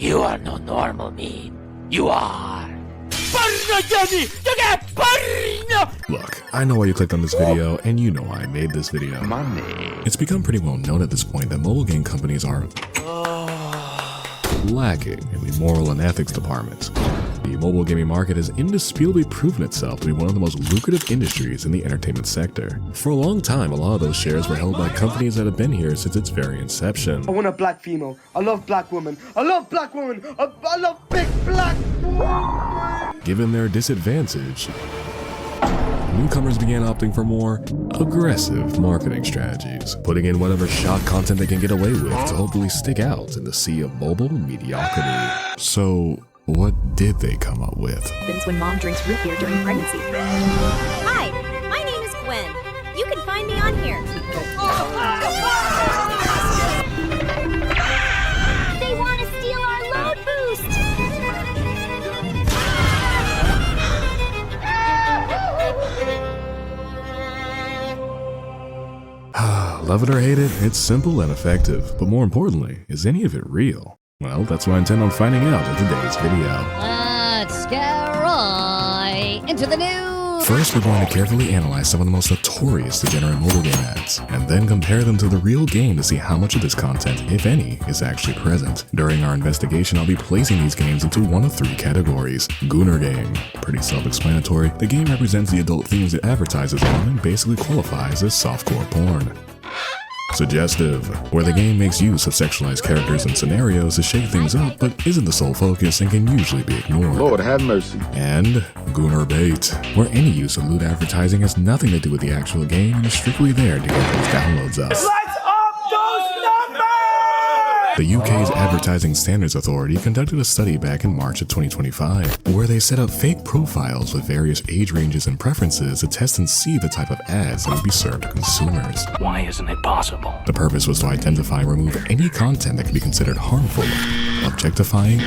You are no normal me. You are. Look, I know why you clicked on this video, and you know why I made this video. Money. It's become pretty well known at this point that mobile game companies are lacking in the moral and ethics department. The mobile gaming market has indisputably proven itself to be one of the most lucrative industries in the entertainment sector. For a long time, a lot of those shares were held by companies that have been here since its very inception. I want a black female. I love black women. I love black women. I love big black women. Given their disadvantage, newcomers began opting for more aggressive marketing strategies, putting in whatever shock content they can get away with to hopefully stick out in the sea of mobile mediocrity. So, what did they come up with? Happens when mom drinks root beer during pregnancy. Hi, my name is Gwen. You can find me on here. They want to steal our load boost. Love it or hate it, it's simple and effective. But more importantly, is any of it real? Well, that's what I intend on finding out in today's video. Let's get right into the news! First, we're going to carefully analyze some of the most notorious degenerate mobile game ads, and then compare them to the real game to see how much of this content, if any, is actually present. During our investigation, I'll be placing these games into one of three categories. Gooner game. Pretty self-explanatory. The game represents the adult themes it advertises on and basically qualifies as softcore porn. Suggestive, where the game makes use of sexualized characters and scenarios to shake things up, but isn't the sole focus and can usually be ignored. Lord have mercy. And Gooner bait, where any use of lewd advertising has nothing to do with the actual game and is strictly there to get those downloads up. Let's up those numbers! The UK's Advertising Standards Authority conducted a study back in March of 2025, where they set up fake profiles with various age ranges and preferences to test and see the type of ads that would be served to consumers. Why isn't it possible? The purpose was to identify and remove any content that could be considered harmful, objectifying,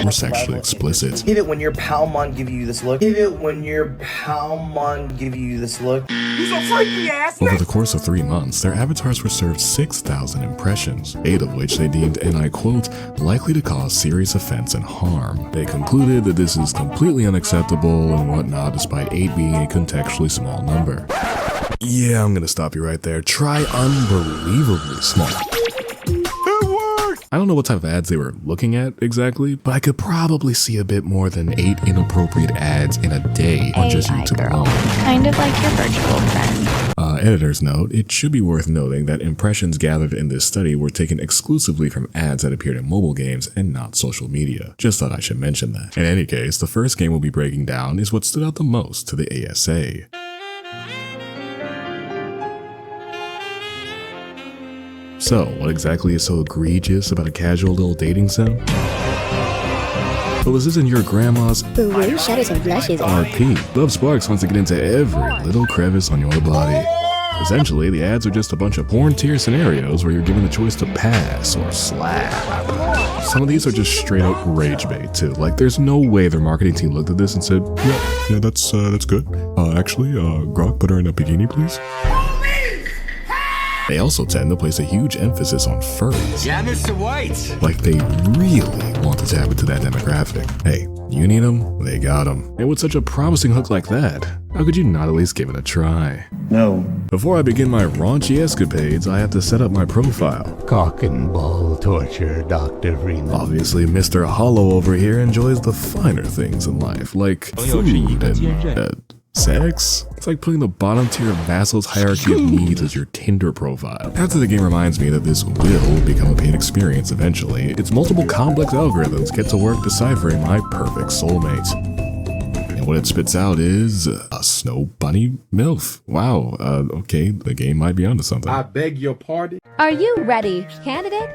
or sexually explicit. Hit it when your Palmon give you this look. Hit it when your Palmon give you this look. He's a freaky ass. Over the course of 3 months, their avatars were served 6,000 impressions, 8 of which they deemed, and I quote, likely to cause serious offense and harm. They concluded that this is completely unacceptable and whatnot, despite 8 being a contextually small number. Yeah, I'm gonna stop you right there. Try unbelievably small. I don't know what type of ads they were looking at exactly, but I could probably see a bit more than 8 inappropriate ads in a day on just YouTube alone. Kind of like your virtual friend. Editor's note, it should be worth noting that impressions gathered in this study were taken exclusively from ads that appeared in mobile games and not social media. Just thought I should mention that. In any case, the first game we'll be breaking down is what stood out the most to the ASA. So, what exactly is so egregious about a casual little dating sim? Well, this isn't your grandma's Ooh, shudders and blushes. RP. Love Sparks wants to get into every little crevice on your body. Essentially, the ads are just a bunch of porn tier scenarios where you're given the choice to pass or slap. Some of these are just straight up rage bait too. Like, there's no way their marketing team looked at this and said, yeah, that's good. Actually, Grok, put her in a bikini, please. They also tend to place a huge emphasis on furries. Yeah, Mr. White. Like they really want to tap into that demographic. Hey, you need them, they got them. And with such a promising hook like that, how could you not at least give it a try? No. Before I begin my raunchy escapades, I have to set up my profile. Cock and ball torture, Dr. Freeman. Obviously, Mr. Hollow over here enjoys the finer things in life, like food and sex? It's like putting the bottom tier of Maslow's hierarchy of needs as your Tinder profile. After the game reminds me that this will become a paid experience eventually, its multiple complex algorithms get to work deciphering my perfect soulmate. And what it spits out is a snow bunny MILF. Wow, okay, the game might be onto something. I beg your pardon? Are you ready, candidate?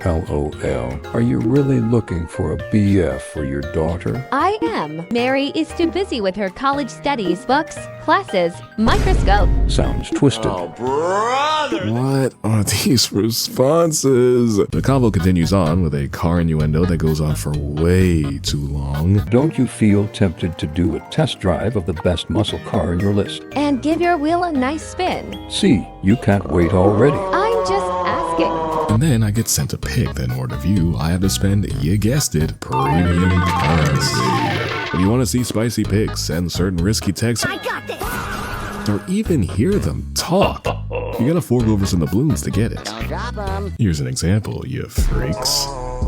LOL. Are you really looking for a BF for your daughter? I am. Mary is too busy with her college studies, books, classes, microscope. Sounds twisted. What are these responses? The convo continues on with a car innuendo that goes on for way too long. Don't you feel tempted to do a test drive of the best muscle car in your list? And give your wheel a nice spin. See, you can't wait already. I'm just asking. And then I get sent a pic that in order to view, I have to spend, you guessed it, premium currency. If you want to see spicy pics, send certain risky texts, I got this. or even hear them talk, you gotta fork over some doubloons to get it. Don't drop 'em. Here's an example, you freaks.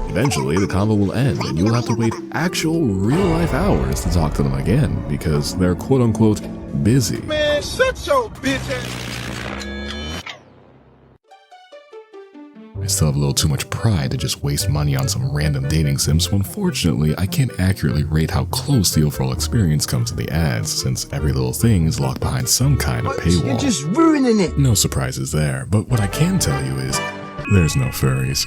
Eventually, the convo will end, and you'll have to wait actual real-life hours to talk to them again, because they're quote-unquote busy. Man, shut your bitch ass. I still have a little too much pride to just waste money on some random dating sim, so unfortunately, I can't accurately rate how close the overall experience comes to the ads, since every little thing is locked behind some kind of paywall. You're just ruining it. No surprises there, but what I can tell you is, there's no furries.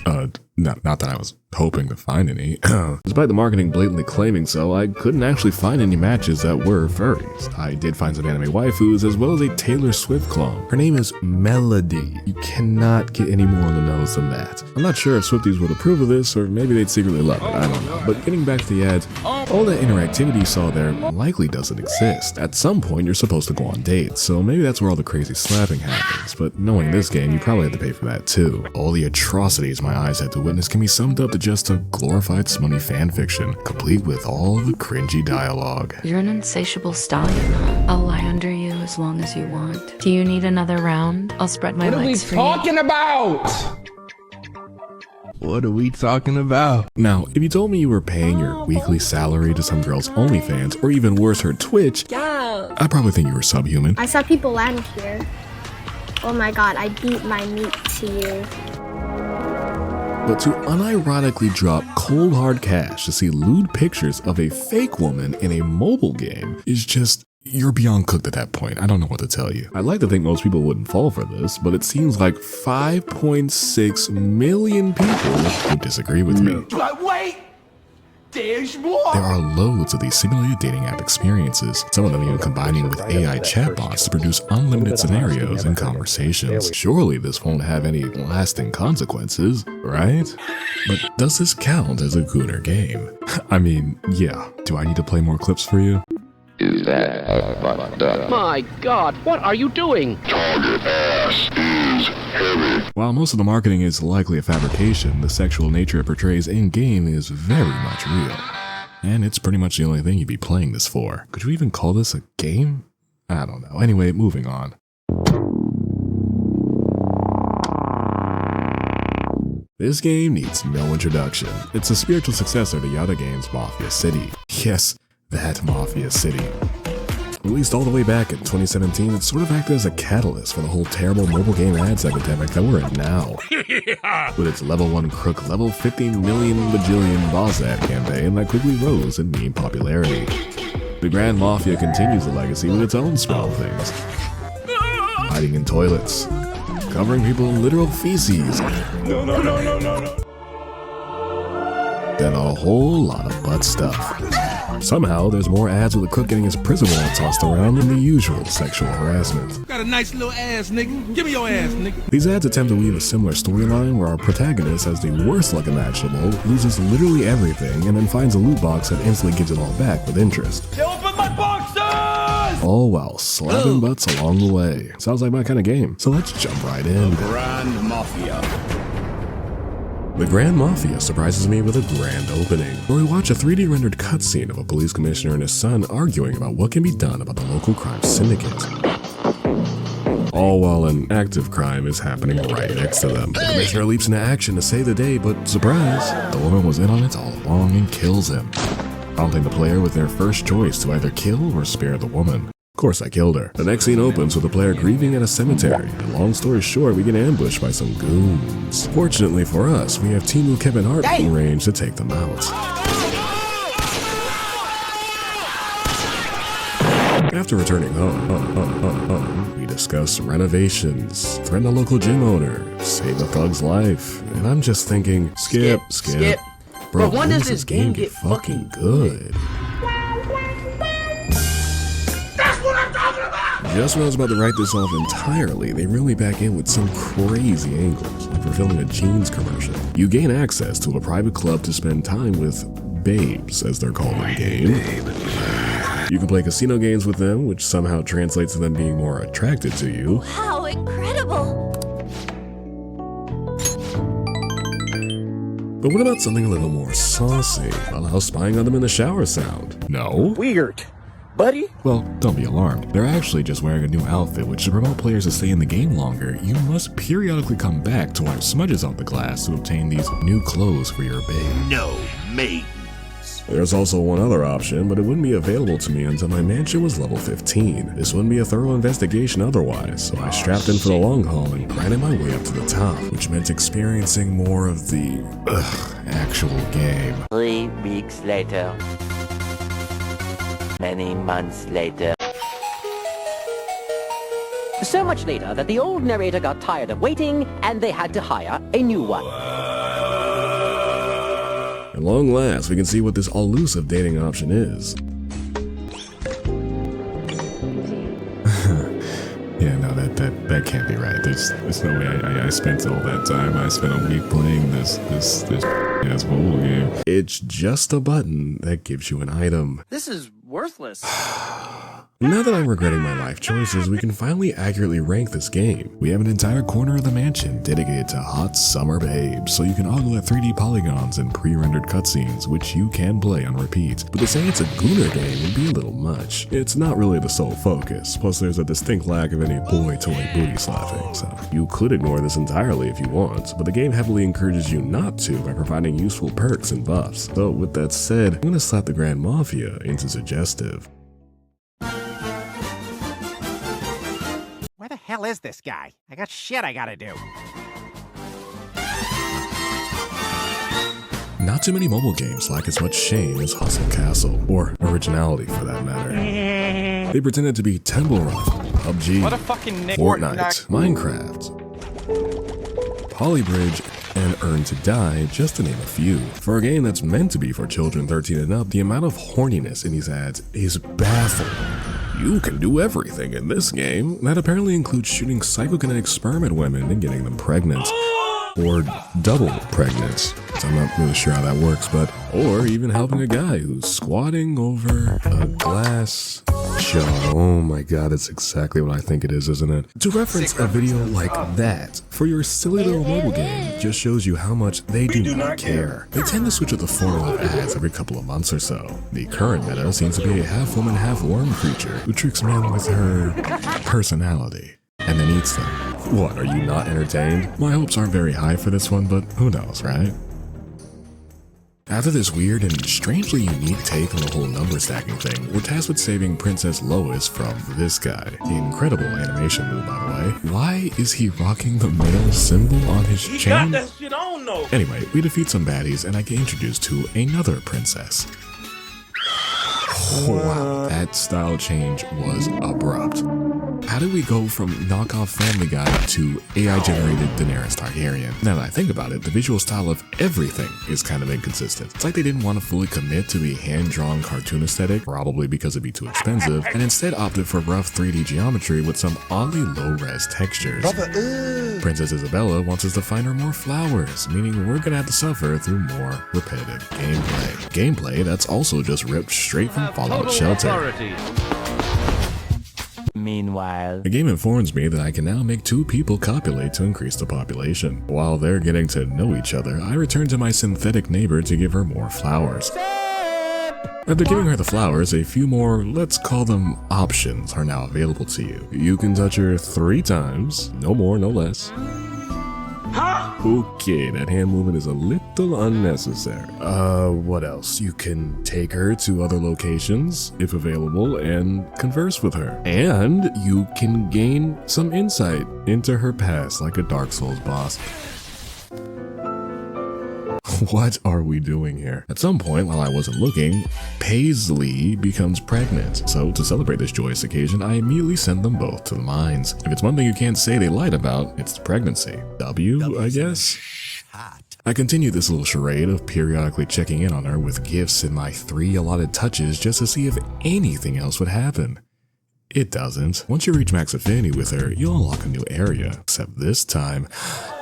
Not that I was hoping to find any. Despite the marketing blatantly claiming so, I couldn't actually find any matches that were furries. I did find some anime waifus as well as a Taylor Swift clone. Her name is Melody. You cannot get any more on the nose than that. I'm not sure if Swifties would approve of this, or maybe they'd secretly love it, I don't know. But getting back to the ads, all that interactivity you saw there likely doesn't exist. At some point, you're supposed to go on dates, so maybe that's where all the crazy slapping happens. But knowing this game, you probably have to pay for that too. All the atrocities my eyes had to witness can be summed up to just a glorified smutty fanfiction, complete with all the cringy dialogue. You're an insatiable stallion, huh? I'll lie under you as long as you want. Do you need another round? I'll spread my legs for you. What are we talking about? Now, if you told me you were paying your weekly salary to some girl's OnlyFans, or even worse, her Twitch, I'd probably think you were subhuman. I saw people land here. Oh my god, I beat my meat to you. But to unironically drop cold hard cash to see lewd pictures of a fake woman in a mobile game is just, you're beyond cooked at that point. I don't know what to tell you. I'd like to think most people wouldn't fall for this, but it seems like 5.6 million people would disagree with me. But wait, there's more. There are loads of these simulated dating app experiences, some of them even combining with AI chatbots to produce unlimited scenarios and conversations. Surely this won't have any lasting consequences, right? But does this count as a Gooner game? I mean, yeah. Do I need to play more clips for you? Is that a button? My God, what are you doing? While most of the marketing is likely a fabrication, the sexual nature it portrays in-game is very much real. And it's pretty much the only thing you'd be playing this for. Could you even call this a game? I don't know. Anyway, moving on. This game needs no introduction. It's a spiritual successor to Yada Games' Mafia City. Yes, that Mafia City. Released all the way back in 2017, it sort of acted as a catalyst for the whole terrible mobile game ads epidemic that we're in now. With its level 1 crook, level 15 million bajillion boss ad campaign that quickly rose in meme popularity. The Grand Mafia continues the legacy with its own small things. Hiding in toilets, covering people in literal feces, and a whole lot of butt stuff. Somehow, there's more ads with a crook getting his prison wallet tossed around than the usual sexual harassment. Got a nice little ass, nigga. Give me your ass, nigga. These ads attempt to weave a similar storyline where our protagonist has the worst luck imaginable, loses literally everything, and then finds a loot box that instantly gives it all back with interest. They open my boxes! All while slapping butts along the way. Sounds like my kind of game. So let's jump right in. Grand Mafia. The Grand Mafia surprises me with a grand opening, where we watch a 3D rendered cutscene of a police commissioner and his son arguing about what can be done about the local crime syndicate. All while an active crime is happening right next to them. The commissioner leaps into action to save the day, but surprise, the woman was in on it all along and kills him, prompting the player with their first choice to either kill or spare the woman. Of course I killed her. The next scene opens with the player grieving at a cemetery, and long story short, we get ambushed by some goons. Fortunately for us, we have Timu Kevin Hart in range to take them out. After returning home, we discuss renovations, threaten a local gym owner, save a thug's life, and I'm just thinking, skip. Bro, when does this game get fucking good? Just when I was about to write this off entirely, they reel me back in with some crazy angles, like for filming a jeans commercial. You gain access to a private club to spend time with babes, as they're called in game. You can play casino games with them, which somehow translates to them being more attracted to you. How incredible! But what about something a little more saucy? Allow spying on them in the shower sound. No? Weird. Buddy? Well, don't be alarmed. They're actually just wearing a new outfit, which to promote players to stay in the game longer, you must periodically come back to wipe smudges off the glass to obtain these new clothes for your babe. No maidens. There's also one other option, but it wouldn't be available to me until my mansion was level 15. This wouldn't be a thorough investigation otherwise, so I strapped in for the long haul and grinded my way up to the top, which meant experiencing more of the, actual game. 3 weeks later. Many months later. So much later that the old narrator got tired of waiting and they had to hire a new one. At long last, we can see what this elusive dating option is. Yeah, no, that can't be right. There's no way I spent all that time. I spent a week playing this ass mobile game. It's just a button that gives you an item. This is worthless. Now that I'm regretting my life choices, we can finally accurately rank this game. We have an entire corner of the mansion dedicated to hot summer babes, so you can ogle at 3D polygons and pre-rendered cutscenes, which you can play on repeat. But to say it's a Gooner game would be a little much. It's not really the sole focus, plus there's a distinct lack of any boy-toy booty slapping, so you could ignore this entirely if you want, but the game heavily encourages you not to by providing useful perks and buffs. So with that said, I'm gonna slap the Grand Mafia into suggestive. Where the hell is this guy? I got shit I gotta do. Not too many mobile games lack as much shame as Hustle Castle, or originality for that matter. They pretended to be Temple Run, PUBG, Fortnite, Minecraft, Polybridge, and Earn to Die, just to name a few. For a game that's meant to be for children 13 and up, the amount of horniness in these ads is baffling. You can do everything in this game. That apparently includes shooting psychokinetic sperm at women and getting them pregnant. Or double pregnant. So I'm not really sure how that works, but or even helping a guy who's squatting over a glass jar. Oh my god, it's exactly what I think it is, isn't it? To reference a video like that for your silly little mobile game just shows you how much they do not care. They tend to switch up the formula of ads every couple of months or so. The current meta seems to be a half woman, half worm creature who tricks men with her personality and then eats them. What, are you not entertained? My hopes aren't very high for this one, but who knows, right? After this weird and strangely unique take on the whole number stacking thing, we're tasked with saving Princess Lois from this guy. The incredible animation move, by the way. Why is he rocking the male symbol on his chain? Got that shit on though. Anyway, we defeat some baddies and I get introduced to another princess. Wow, that style change was abrupt. How did we go from knockoff Family Guy to AI-generated Daenerys Targaryen? Now that I think about it, the visual style of everything is kind of inconsistent. It's like they didn't want to fully commit to the hand-drawn cartoon aesthetic, probably because it'd be too expensive, and instead opted for rough 3D geometry with some oddly low-res textures. Princess Isabella wants us to find her more flowers, meaning we're gonna have to suffer through more repetitive gameplay. Gameplay that's also just ripped straight from Fallout Shelter. Meanwhile, the game informs me that I can now make 2 people copulate to increase the population. While they're getting to know each other, I return to my synthetic neighbor to give her more flowers. After giving her the flowers, a few more, let's call them options, are now available to you. You can touch her 3 times, no more, no less. Okay, that hand movement is a little unnecessary. What else? You can take her to other locations, if available, and converse with her. And you can gain some insight into her past, like a Dark Souls boss. What are we doing here? At some point, while I wasn't looking, Paisley becomes pregnant. So to celebrate this joyous occasion, I immediately send them both to the mines. If it's one thing you can't say they lied about, it's the pregnancy. W, I guess? I continue this little charade of periodically checking in on her with gifts in my 3 allotted touches just to see if anything else would happen. It doesn't. Once you reach max affinity with her, you'll unlock a new area, except this time,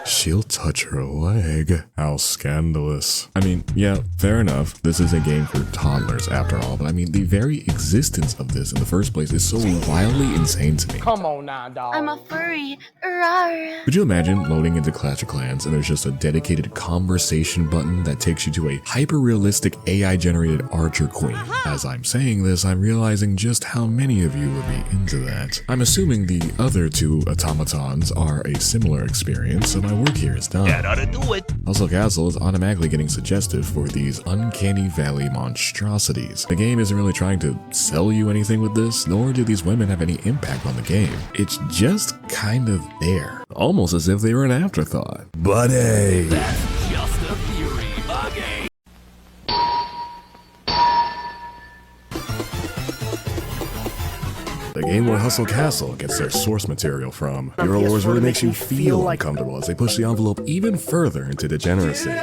She'll touch her leg. How scandalous. I mean, yeah, fair enough. This is a game for toddlers after all, but I mean, the very existence of this in the first place is so wildly insane to me. Come on now, dog. I'm a furry. Rawr. Could you imagine loading into Clash of Clans and there's just a dedicated conversation button that takes you to a hyper-realistic AI-generated archer queen? As I'm saying this, I'm realizing just how many of you would be into that. I'm assuming the other two automatons are a similar experience, so my work here is done. That ought to do it. Hustle Castle is automatically getting suggestive for these uncanny valley monstrosities. The game isn't really trying to sell you anything with this, nor do these women have any impact on the game. It's just kind of there. Almost as if they were an afterthought. But hey! That's just a theory. Okay. The game where Hustle Castle gets their source material from. Hero Wars really makes you feel uncomfortable as they push the envelope even further into degeneracy.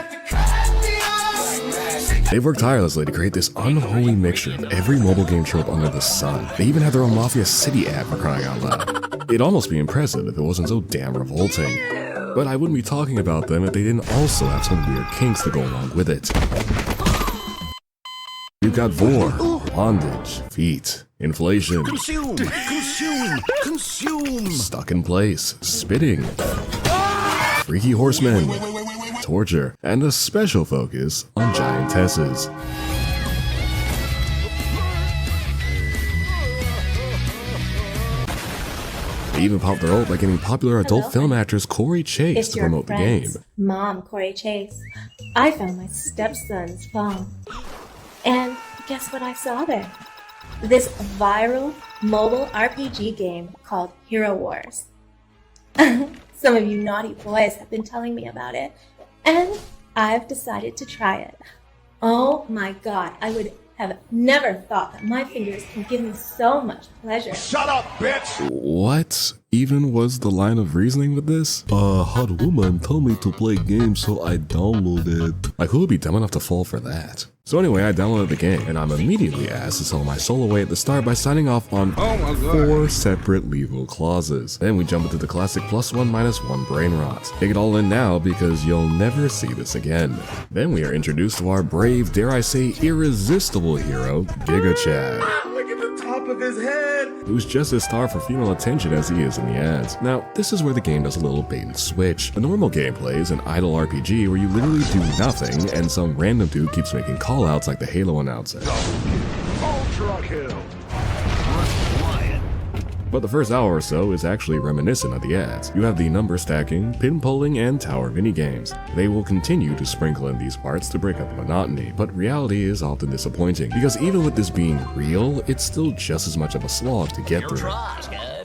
They've worked tirelessly to create this unholy mixture of every mobile game trope under the sun. They even have their own Mafia City ad for crying out loud. It'd almost be impressive if it wasn't so damn revolting. But I wouldn't be talking about them if they didn't also have some weird kinks to go along with it. You've got vor, bondage, feet, inflation, Consume. stuck in place, spitting, freaky horsemen, torture, and a special focus on giantesses. They even popped their ult by getting popular adult film actress Corey Chase to promote the game. Mom, Corey Chase. I found my stepson's phone. And guess what I saw there? This viral mobile RPG game called Hero Wars. Some of you naughty boys have been telling me about it, and I've decided to try it. Oh my god, I would have never thought that my fingers can give me so much pleasure. Shut up, bitch! What even was the line of reasoning with this? Hot woman told me to play games, so I downloaded. Like, who would be dumb enough to fall for that? So anyway, I downloaded the game, and I'm immediately asked to sell my soul away at the start by signing off on 4 separate legal clauses. Then we jump into the classic +1 -1 brain rot. Take it all in now, because you'll never see this again. Then we are introduced to our brave, dare I say, irresistible hero, Giga Chad. Look at the top of his head. Who's just as starved for female attention as he is in the ads. Now, this is where the game does a little bait and switch. The normal gameplay is an idle RPG where you literally do nothing, and some random dude keeps making callouts like the Halo announcer. Ultra kill. But the first hour or so is actually reminiscent of the ads. You have the number stacking, pin pulling, and tower minigames. They will continue to sprinkle in these parts to break up the monotony, but reality is often disappointing, because even with this being real, it's still just as much of a slog to get through.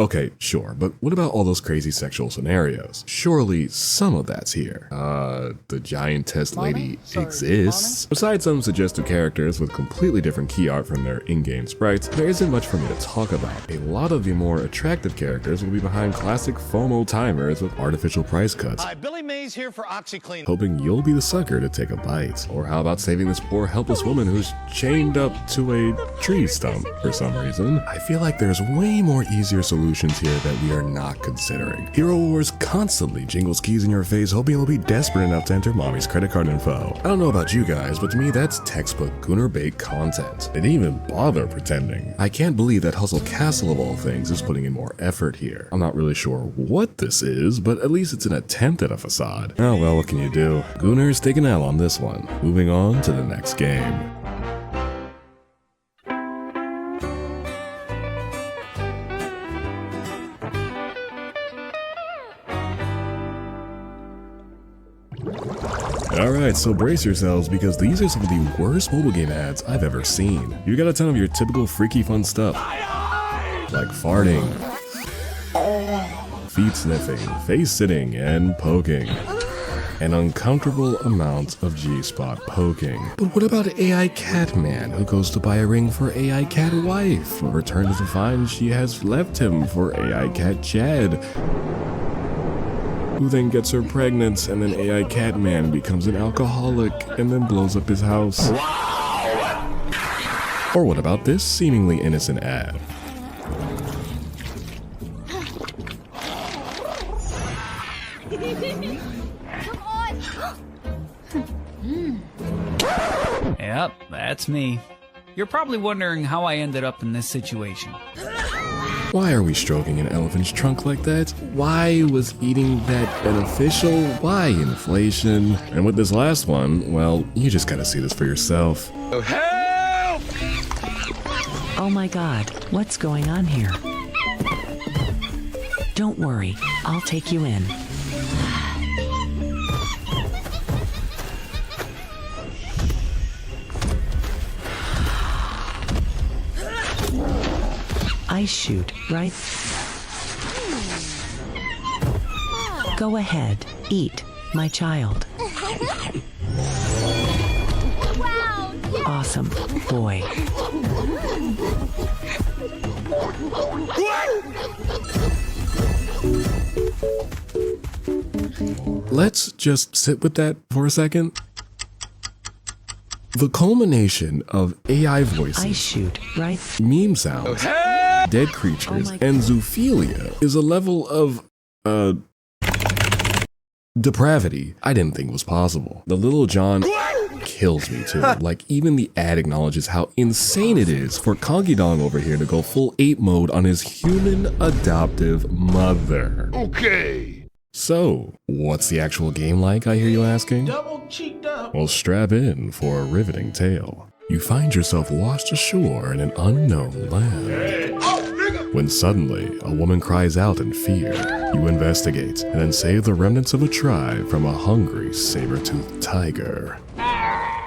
Okay, sure, but what about all those crazy sexual scenarios? Surely some of that's here. The giantess lady exists. Besides some suggestive characters with completely different key art from their in-game sprites, there isn't much for me to talk about. A lot of the more attractive characters will be behind classic FOMO timers with artificial price cuts. Hi, Billy Mays here for OxyClean. Hoping you'll be the sucker to take a bite. Or how about saving this poor helpless woman who's chained up to a tree stump for some reason? I feel like there's way more easier solutions here that we are not considering. Hero Wars constantly jingles keys in your face, hoping you'll be desperate enough to enter mommy's credit card info. I don't know about you guys, but to me that's textbook Gooner bait content. They didn't even bother pretending. I can't believe that Hustle Castle of all things is putting in more effort here. I'm not really sure what this is, but at least it's an attempt at a facade. Oh well, what can you do? Gooner's taking L on this one. Moving on to the next game. Alright, so brace yourselves because these are some of the worst mobile game ads I've ever seen. You got a ton of your typical freaky fun stuff, like farting, feet sniffing, face sitting, and poking. An uncomfortable amount of G-spot poking. But what about AI Cat Man who goes to buy a ring for AI Cat Wife, but returns to find she has left him for AI Cat Chad, who then gets her pregnant, and then AI Catman becomes an alcoholic and then blows up his house. Or what about this seemingly innocent ad? Yep, that's me. You're probably wondering how I ended up in this situation. Why are we stroking an elephant's trunk like that? Why was eating that beneficial? Why inflation? And with this last one, well, you just gotta see this for yourself. Oh, help! Oh my god, what's going on here? Don't worry, I'll take you in. I shoot, right? Go ahead, eat, my child. Wow! Yeah. Awesome, boy. Let's just sit with that for a second. The culmination of AI voices, I shoot, right? meme sounds, dead creatures, and zoophilia is a level of, depravity I didn't think was possible. The Little John kills me too. Like, even the ad acknowledges how insane it is for Conky Dong over here to go full ape mode on his human adoptive mother. Okay. So, what's the actual game like, I hear you asking? Double cheeked up. Well, strap in for a riveting tale. You find yourself washed ashore in an unknown land. When suddenly, a woman cries out in fear. You investigate, and then save the remnants of a tribe from a hungry saber-toothed tiger.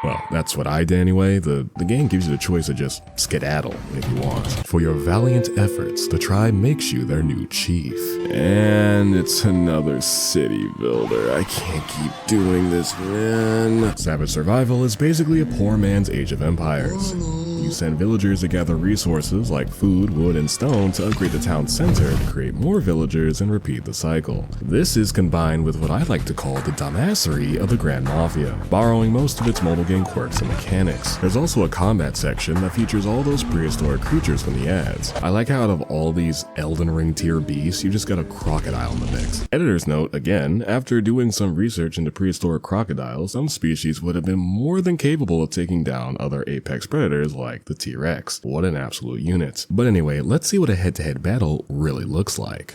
Well, that's what I did anyway. The game gives you the choice to just skedaddle if you want. For your valiant efforts, the tribe makes you their new chief. And it's another city builder. I can't keep doing this, man. Savage Survival is basically a poor man's Age of Empires. You send villagers to gather resources like food, wood, and stone to upgrade the town center to create more villagers and repeat the cycle. This is combined with what I like to call the dumbassery of the Grand Mafia, borrowing most of its mobile game quirks and mechanics. There's also a combat section that features all those prehistoric creatures from the ads. I like how out of all these Elden Ring tier beasts, you just got a crocodile in the mix. Editor's note, again, after doing some research into prehistoric crocodiles, some species would have been more than capable of taking down other apex predators like the T-Rex. What an absolute unit. But anyway, let's see what a head-to-head battle really looks like.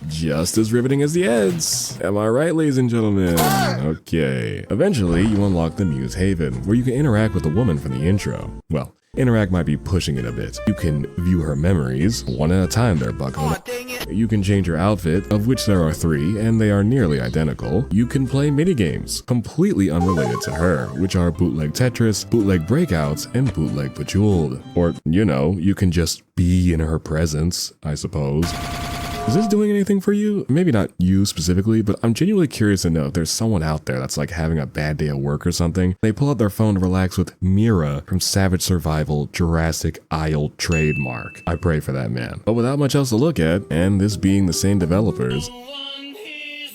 Just as riveting as the ads. Am I right, ladies and gentlemen? Okay. Eventually, you unlock the Muse Haven, where you can interact with the woman from the intro. Well, interact might be pushing it a bit. You can view her memories, one at a time there, bucko. You can change her outfit, of which there are 3, and they are nearly identical. You can play minigames, completely unrelated to her, which are Bootleg Tetris, Bootleg Breakouts, and Bootleg Bejeweled. Or, you know, you can just be in her presence, I suppose. Is this doing anything for you? Maybe not you specifically, but I'm genuinely curious to know if there's someone out there that's like having a bad day at work or something. They pull out their phone to relax with Mira from Savage Survival Jurassic Isle trademark. I pray for that man. But without much else to look at, and this being the same developers,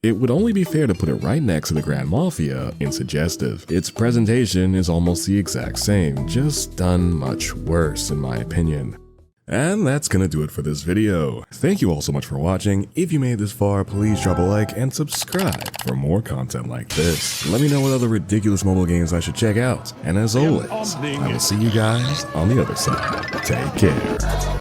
it would only be fair to put it right next to the Grand Mafia in suggestive. Its presentation is almost the exact same, just done much worse in my opinion. And that's gonna do it for this video. Thank you all so much for watching. If you made this far, please drop a like and subscribe for more content like this. Let me know what other ridiculous mobile games I should check out. And as always, I will see you guys on the other side. Take care.